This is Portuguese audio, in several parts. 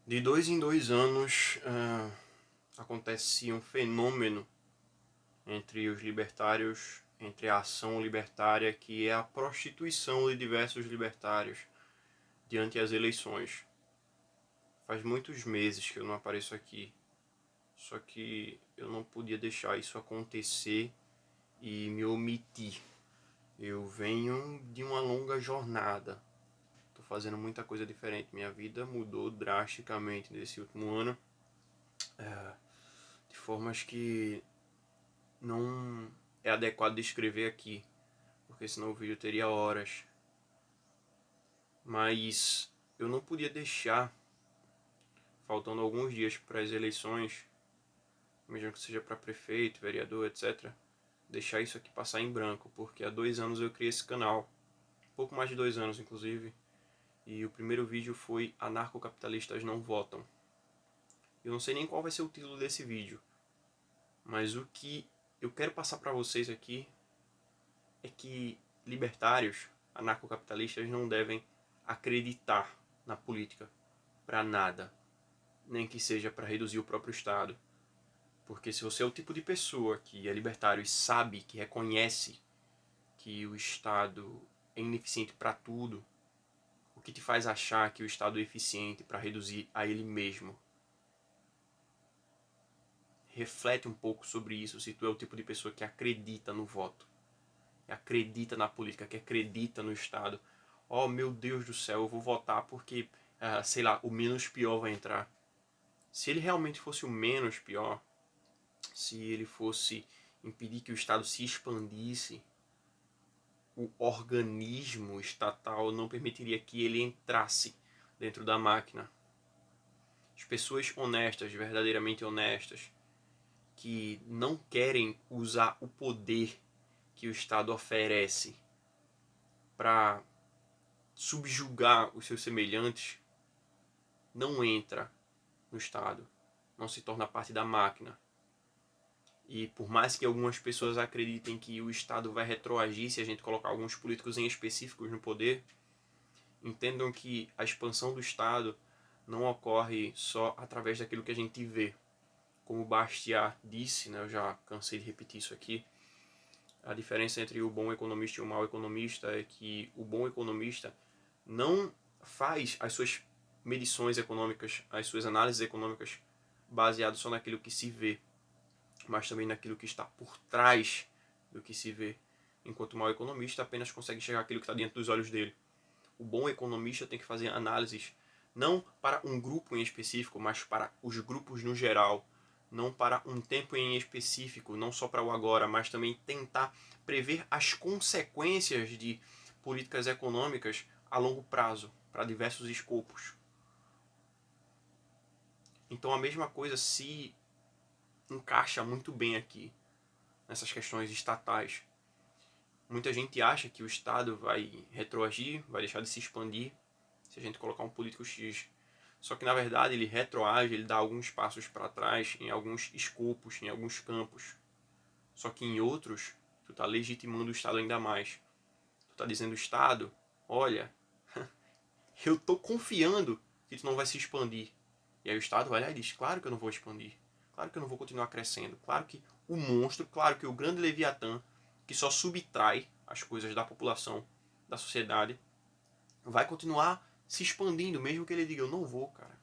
De 2 em 2 anos acontece um fenômeno entre os libertários, entre a ação libertária, que é a prostituição de diversos libertários diante as eleições. Faz muitos meses que eu não apareço aqui, só que eu não podia deixar isso acontecer e me omitir. Eu venho de uma longa jornada, estou fazendo muita coisa diferente, minha vida mudou drasticamente nesse último ano, de formas que não é adequado descrever aqui, porque senão o vídeo teria horas. Mas eu não podia deixar, faltando alguns dias para as eleições, mesmo que seja para prefeito, vereador, etc., deixar isso aqui passar em branco, porque há 2 anos eu criei esse canal, pouco mais de 2 anos inclusive, e o primeiro vídeo foi Anarcocapitalistas Não Votam. Eu não sei nem qual vai ser o título desse vídeo, mas o que eu quero passar para vocês aqui é que libertários, anarcocapitalistas não devem acreditar na política para nada, nem que seja para reduzir o próprio Estado. Porque se você é o tipo de pessoa que é libertário e sabe, que reconhece que o Estado é ineficiente para tudo, o que te faz achar que o Estado é eficiente para reduzir a ele mesmo? Reflete um pouco sobre isso se tu é o tipo de pessoa que acredita no voto, que acredita na política, que acredita no Estado. Oh, meu Deus do céu, eu vou votar porque, sei lá, o menos pior vai entrar. Se ele realmente fosse o menos pior, se ele fosse impedir que o Estado se expandisse, o organismo estatal não permitiria que ele entrasse dentro da máquina. As pessoas honestas, verdadeiramente honestas, que não querem usar o poder que o Estado oferece para subjugar os seus semelhantes, não entra no Estado, não se torna parte da máquina. E por mais que algumas pessoas acreditem que o Estado vai retroagir se a gente colocar alguns políticos em específicos no poder, entendam que a expansão do Estado não ocorre só através daquilo que a gente vê. Como Bastiat disse, né, eu já cansei de repetir isso aqui, a diferença entre o bom economista e o mau economista é que o bom economista não faz as suas medições econômicas, as suas análises econômicas baseado só naquilo que se vê, mas também naquilo que está por trás do que se vê. Enquanto o mau economista apenas consegue enxergar aquilo que está dentro dos olhos dele. O bom economista tem que fazer análises não para um grupo em específico, mas para os grupos no geral, não para um tempo em específico, não só para o agora, mas também tentar prever as consequências de políticas econômicas a longo prazo, para diversos escopos. Então a mesma coisa se encaixa muito bem aqui, nessas questões estatais. Muita gente acha que o Estado vai retroagir, vai deixar de se expandir se a gente colocar um político X. Só que na verdade ele retroage, ele dá alguns passos para trás em alguns escopos, em alguns campos. Só que em outros, tu tá legitimando o Estado ainda mais. Tu tá dizendo, Estado, olha, eu tô confiando que tu não vai se expandir. E aí o Estado vai lá e diz, claro que eu não vou expandir. Claro que eu não vou continuar crescendo. Claro que o monstro, claro que o grande Leviatã, que só subtrai as coisas da população, da sociedade, vai continuar se expandindo, mesmo que ele diga, eu não vou, cara.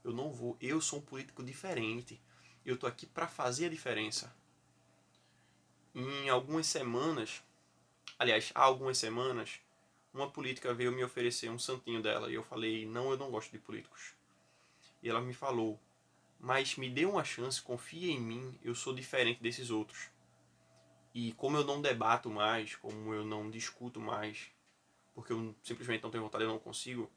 Eu não vou. Eu sou um político diferente. Eu tô aqui para fazer a diferença. Em algumas semanas, aliás, há algumas semanas, uma política veio me oferecer um santinho dela e eu falei, não, eu não gosto de políticos. E ela me falou, mas me dê uma chance, confia em mim, eu sou diferente desses outros. E como eu não debato mais, como eu não discuto mais, porque eu simplesmente não tenho vontade, eu não consigo,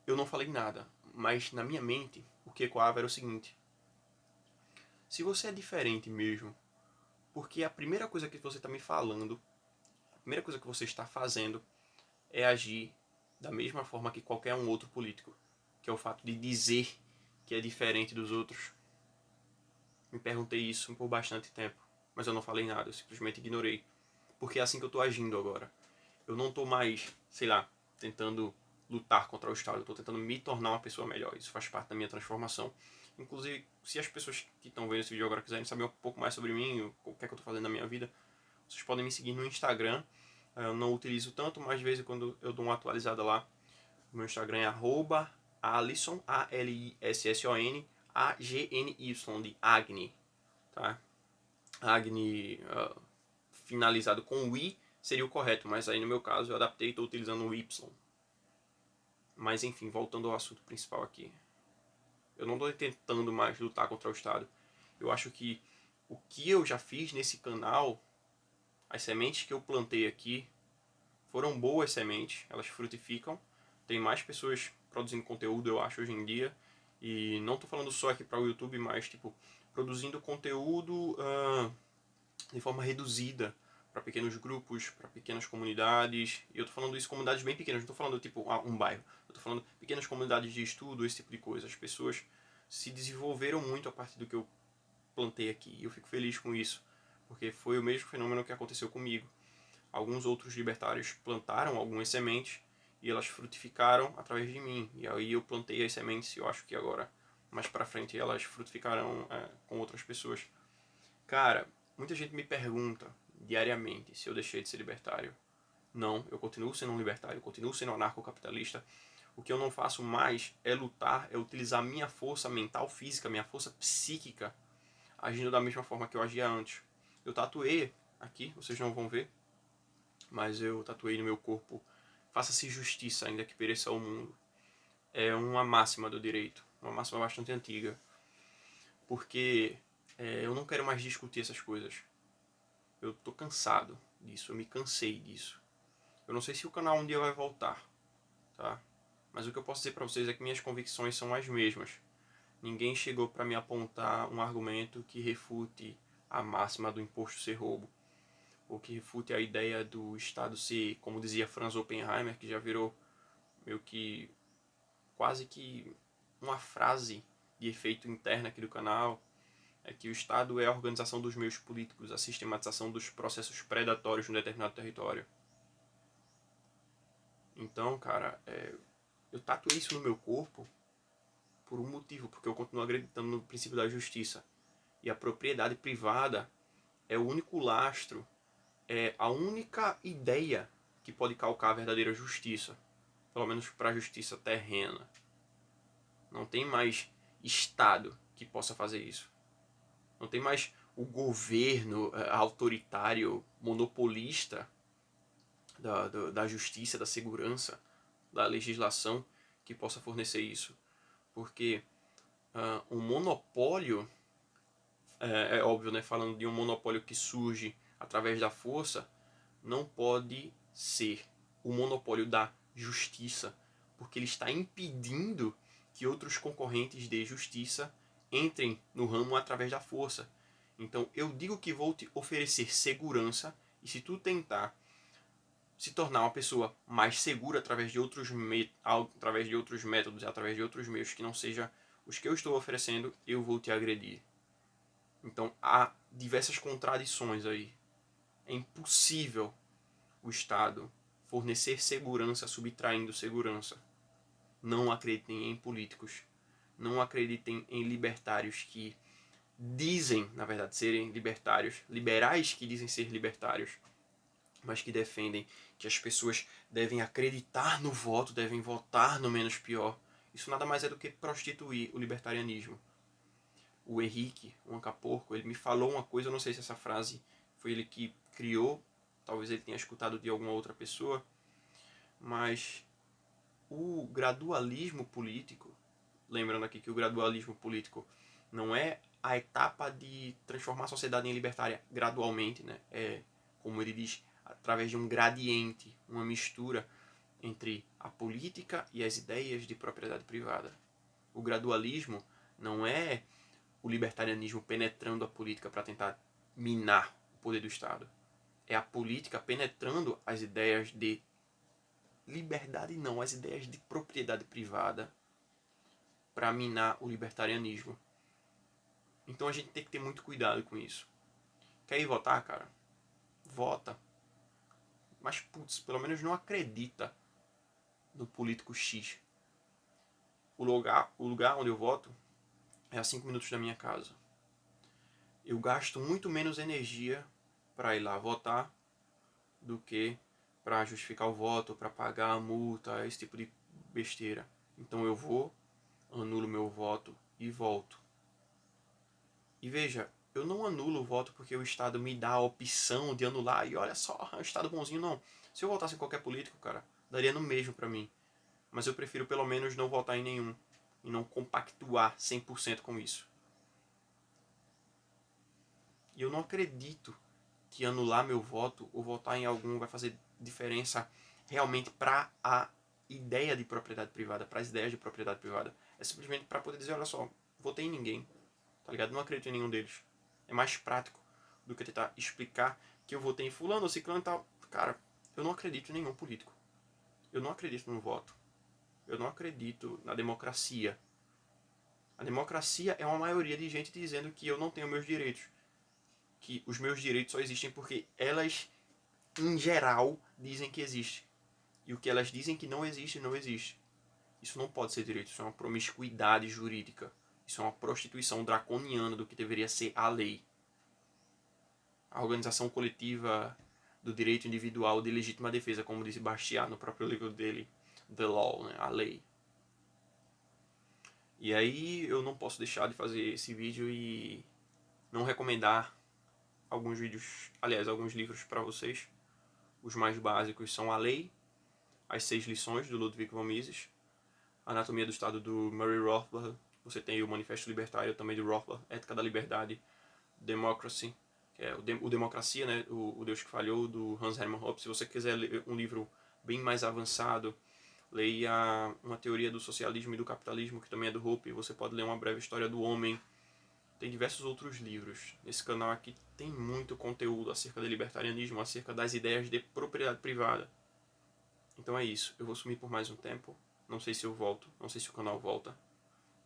eu não falei nada. Mas na minha mente, o que ecoava era o seguinte, se você é diferente mesmo, porque a primeira coisa que você está me falando, a primeira coisa que você está fazendo é agir da mesma forma que qualquer um outro político, que é o fato de dizer que é diferente dos outros. Me perguntei isso por bastante tempo, mas eu não falei nada, eu simplesmente ignorei. Porque é assim que eu estou agindo agora. Eu não estou mais, sei lá, tentando lutar contra o Estado, eu estou tentando me tornar uma pessoa melhor. Isso faz parte da minha transformação. Inclusive, se as pessoas que estão vendo esse vídeo agora quiserem saber um pouco mais sobre mim, o que é que eu estou fazendo na minha vida, vocês podem me seguir no Instagram. Eu não utilizo tanto, mas de vez em quando eu dou uma atualizada lá. O meu Instagram é @Alisson, ALISSON, AGNY, de Agni, tá? Agni finalizado com I seria o correto, mas aí no meu caso eu adaptei e estou utilizando o Y. Mas enfim, voltando ao assunto principal aqui. Eu não estou tentando mais lutar contra o Estado. Eu acho que o que eu já fiz nesse canal, as sementes que eu plantei aqui, foram boas sementes, elas frutificam. Tem mais pessoas produzindo conteúdo, eu acho, hoje em dia. E não estou falando só aqui para o YouTube, mas tipo, produzindo conteúdo de forma reduzida para pequenos grupos, para pequenas comunidades. E eu estou falando isso comunidades bem pequenas, não estou falando tipo um bairro. Eu estou falando pequenas comunidades de estudo, esse tipo de coisa. As pessoas se desenvolveram muito a partir do que eu plantei aqui. E eu fico feliz com isso, porque foi o mesmo fenômeno que aconteceu comigo. Alguns outros libertários plantaram algumas sementes e elas frutificaram através de mim. E aí eu plantei as sementes e eu acho que agora, mais pra frente, elas frutificarão com outras pessoas. Cara, muita gente me pergunta diariamente se eu deixei de ser libertário. Não, eu continuo sendo um libertário, eu continuo sendo anarcocapitalista. O que eu não faço mais é lutar, é utilizar minha força mental, física, minha força psíquica, agindo da mesma forma que eu agia antes. Eu tatuei aqui, vocês não vão ver, mas eu tatuei no meu corpo: faça-se justiça, ainda que pereça o mundo. É uma máxima do direito, uma máxima bastante antiga, porque eu não quero mais discutir essas coisas. Eu tô cansado disso, eu me cansei disso. Eu não sei se o canal um dia vai voltar, tá? Mas o que eu posso dizer pra vocês é que minhas convicções são as mesmas. Ninguém chegou para me apontar um argumento que refute a máxima do imposto ser roubo, ou que refute a ideia do Estado ser, como dizia Franz Oppenheimer, que já virou meio que quase que uma frase de efeito interno aqui do canal, é que o Estado é a organização dos meios políticos, a sistematização dos processos predatórios num determinado território. Então, cara, eu tatuei isso no meu corpo por um motivo, porque eu continuo acreditando no princípio da justiça. E a propriedade privada é o único lastro, é a única ideia que pode calcar a verdadeira justiça, pelo menos para a justiça terrena. Não tem mais Estado que possa fazer isso. Não tem mais o governo autoritário, monopolista da justiça, da segurança, da legislação que possa fornecer isso. Porque um monopólio, é óbvio, né, falando de um monopólio que surge através da força, não pode ser o monopólio da justiça, porque ele está impedindo que outros concorrentes de justiça entrem no ramo através da força. Então eu digo que vou te oferecer segurança, e se tu tentar se tornar uma pessoa mais segura através de outros métodos, através de outros meios que não seja os que eu estou oferecendo, eu vou te agredir. Então há diversas contradições aí. É impossível o Estado fornecer segurança subtraindo segurança. Não acreditem em políticos. Não acreditem em libertários que dizem, na verdade, serem libertários. Liberais que dizem ser libertários, mas que defendem que as pessoas devem acreditar no voto, devem votar no menos pior. Isso nada mais é do que prostituir o libertarianismo. O Henrique, o Ancaporco, ele me falou uma coisa, eu não sei se essa frase foi ele que criou, talvez ele tenha escutado de alguma outra pessoa, mas o gradualismo político, lembrando aqui que o gradualismo político não é a etapa de transformar a sociedade em libertária gradualmente, né? É, como ele diz, através de um gradiente, uma mistura entre a política e as ideias de propriedade privada. O gradualismo não é o libertarianismo penetrando a política para tentar minar o poder do Estado. É a política penetrando as ideias de liberdade, não, as ideias de propriedade privada para minar o libertarianismo. Então a gente tem que ter muito cuidado com isso. Quer ir votar, cara? Vota. Mas, putz, pelo menos não acredita no político X. O lugar onde eu voto é a 5 minutos da minha casa. Eu gasto muito menos energia para ir lá votar do que para justificar o voto, para pagar a multa, esse tipo de besteira. Então eu vou, anulo meu voto e volto. E veja, eu não anulo o voto porque o Estado me dá a opção de anular e olha só, é um Estado bonzinho, não. Se eu votasse em qualquer político, cara, daria no mesmo pra mim. Mas eu prefiro pelo menos não votar em nenhum e não compactuar 100% com isso. E eu não acredito que anular meu voto ou votar em algum vai fazer diferença realmente para a ideia de propriedade privada, para as ideias de propriedade privada. É simplesmente para poder dizer, olha só, votei em ninguém, tá ligado? Não acredito em nenhum deles. É mais prático do que tentar explicar que eu votei em fulano ou ciclano e tal. Cara, eu não acredito em nenhum político. Eu não acredito no voto. Eu não acredito na democracia. A democracia é uma maioria de gente dizendo que eu não tenho meus direitos. Que os meus direitos só existem porque elas, em geral, dizem que existe. E o que elas dizem que não existe, não existe. Isso não pode ser direito, isso é uma promiscuidade jurídica. Isso é uma prostituição draconiana do que deveria ser a lei. A organização coletiva do direito individual de legítima defesa, como disse Bastiat no próprio livro dele, The Law, né? A lei. E aí eu não posso deixar de fazer esse vídeo e não recomendar alguns vídeos, aliás, alguns livros para vocês. Os mais básicos são A Lei, As 6 Lições, do Ludwig von Mises, Anatomia do Estado, do Murray Rothbard, você tem o Manifesto Libertário também do Rothbard, Ética da Liberdade, Democracy, que é o Democracia, né, o Deus que Falhou, do Hans Hermann Hoppe. Se você quiser ler um livro bem mais avançado, leia Uma Teoria do Socialismo e do Capitalismo, que também é do Hoppe. Você pode ler Uma Breve História do Homem. Tem diversos outros livros. Nesse canal aqui tem muito conteúdo acerca do libertarianismo, acerca das ideias de propriedade privada. Então é isso. Eu vou sumir por mais um tempo. Não sei se eu volto, não sei se o canal volta.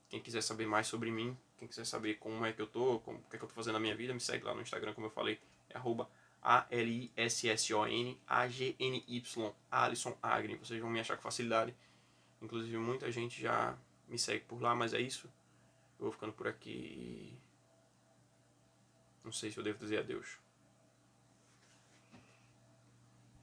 Quem quiser saber mais sobre mim, quem quiser saber como é que eu tô, o que é que eu tô fazendo na minha vida, me segue lá no Instagram, como eu falei, é @ALISSONAGNY, Alisson Agni. Vocês vão me achar com facilidade. Inclusive muita gente já me segue por lá, mas é isso. Eu vou ficando por aqui e não sei se eu devo dizer adeus.